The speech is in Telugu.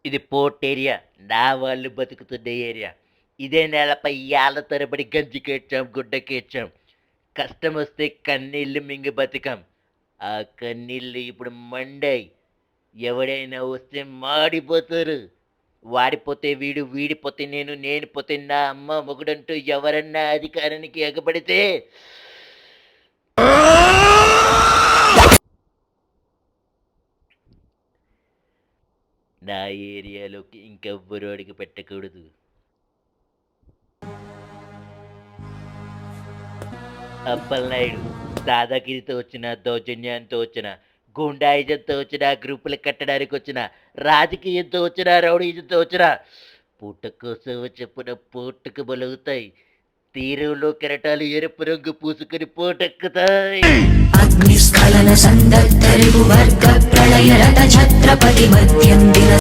ఇది పోర్ట్ ఏరియా. నా వాళ్ళు బతుకుతున్న ఏరియా. ఇదే నేలపై ఏళ్ల తరబడి గంజికేడ్చాం, గుడ్డకేడ్చాం. కష్టమొస్తే కన్నీళ్లు మింగి బతికాం. ఆ కన్నీళ్లు ఇప్పుడు మండాయి. ఎవడైనా వస్తే మాడిపోతారు. వాడిపోతే వీడు, వీడిపోతే నేను, నేను పోతే నా అమ్మ, మొగుడంటూ ఎవరన్నా అధికారానికి ఎగబడితే నా ఏరియాలోకి ఇంకెవ్వరూ అడుగు పెట్టకూడదు. అప్పలనాయుడు దాదాగిరితో వచ్చిన, దౌర్జన్యంతో వచ్చిన, గూండాయిజంతో వచ్చిన, గ్రూపులు కట్టడానికి వచ్చిన, రాజకీయంతో వచ్చిన, రౌడీజంతో వచ్చిన పూట కోసం చెప్పున పూటకు బలవుతాయి. తీరంలో కెరటాలు ఎరుపు రంగు పూసుకొని పోటెక్కుతాయి. అగ్నిస్ఖలన సందర్భ వర్గ ప్రళయ రథ ఛత్రపతి మధ్యందిన